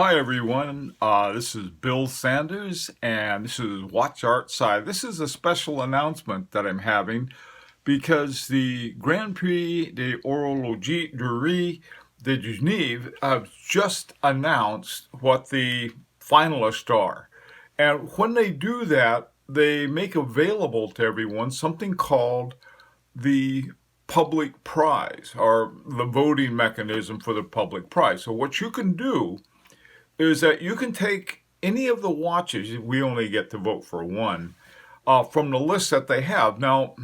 Hi everyone, this is Bill Sanders and this is WatchArtSci. This is a special announcement that I'm having because the Grand Prix de Horologie de Genève have just announced what the finalists are. And when they do that, they make available to everyone something called the public prize, or the voting mechanism for the public prize. So what you can do is that you can take any of the watches, we only get to vote for one, from the list that they have. Now,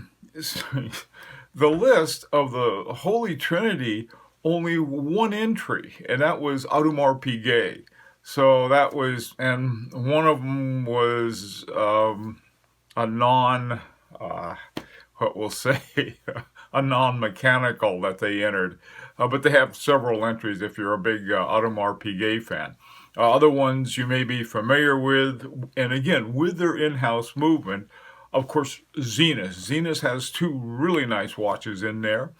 the list of the Holy Trinity, only one entry, and that was Audemars Piguet. So that was, and one of them was a non, what we'll say, a non-mechanical that they entered. But they have several entries if you're a big Audemars Piguet fan. Other ones you may be familiar with, and again, with their in-house movement, of course, Zenith. Zenith has two really nice watches in there.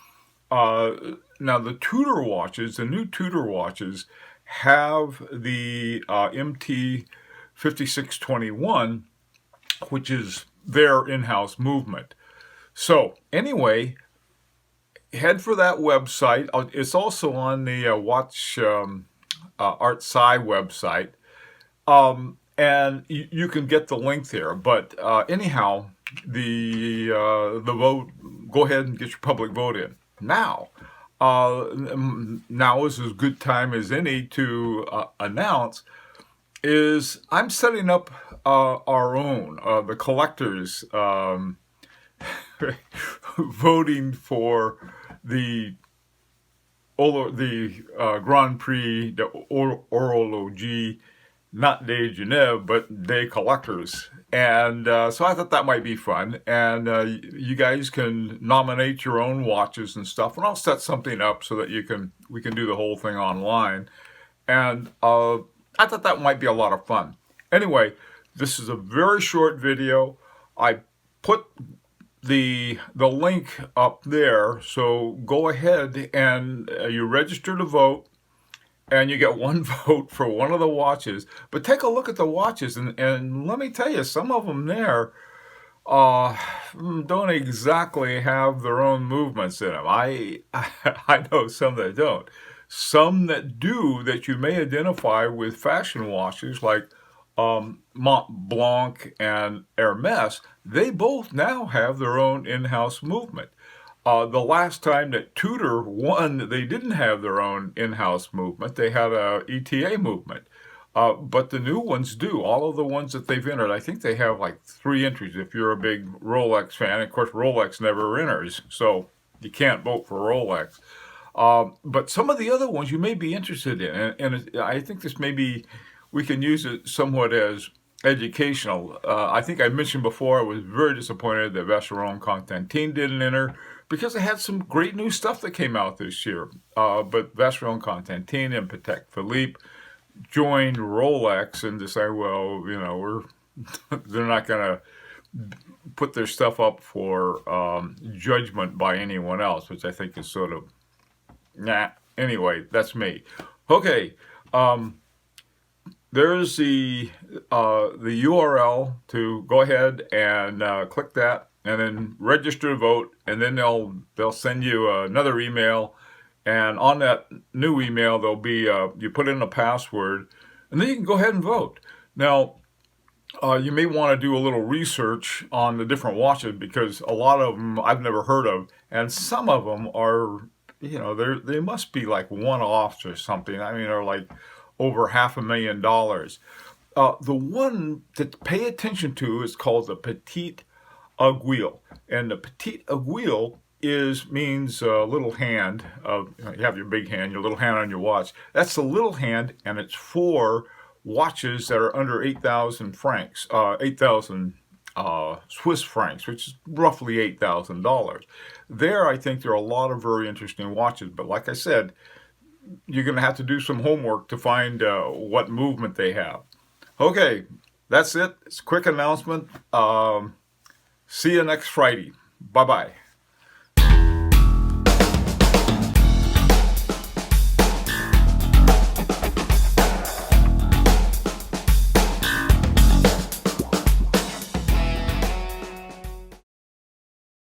Now, the Tudor watches, the new Tudor watches, have the MT 5621, which is their in-house movement. So, anyway, head for that website. It's also on the WatchArtSci website, and you can get the link there. But anyhow, the vote. Go ahead and get your public vote in now. Now is as good time as any to announce. I'm setting up our own the collectors voting for the Grand Prix de Horologie, not de Genève, but de collectors. And so I thought that might be fun. And you guys can nominate your own watches and stuff. And I'll set something up so that we can do the whole thing online. And I thought that might be a lot of fun. Anyway, this is a very short video. I put the link up there, so go ahead and you register to vote, and you get one vote for one of the watches. But take a look at the watches, and let me tell you, some of them there don't exactly have their own movements in them. I know some that don't. Some that do, that you may identify with fashion watches like Mont Blanc and Hermes, they both now have their own in-house movement. The last time that Tudor won, they didn't have their own in-house movement. They had a ETA movement. But the new ones do. All of the ones that they've entered, I think they have like 3 entries if you're a big Rolex fan. Of course, Rolex never enters, so you can't vote for Rolex. But some of the other ones you may be interested in, and I think this may be, we can use it somewhat as educational. I think I mentioned before I was very disappointed that Vacheron Constantin didn't enter because they had some great new stuff that came out this year. But Vacheron Constantin and Patek Philippe joined Rolex and decided, well, you know, they're not going to put their stuff up for judgment by anyone else, which I think is sort of, nah. Anyway, that's me. Okay. There's the URL to go ahead and click that, and then register to vote, and then they'll send you another email, and on that new email there'll be you put in a password, and then you can go ahead and vote. Now, you may want to do a little research on the different watches because a lot of them I've never heard of, and some of them are, you know, they must be like one-offs or something. I mean, they're like over $500,000. The one to pay attention to is called the Petite Aiguille, and the Petite Aiguille means little hand. You have your big hand, your little hand on your watch. That's the little hand, and it's for watches that are under 8,000 francs, 8,000 Swiss francs, which is roughly $8,000. There, I think there are a lot of very interesting watches, but like I said, you're going to have to do some homework to find what movement they have. Okay, that's it. It's a quick announcement. See you next Friday. Bye-bye.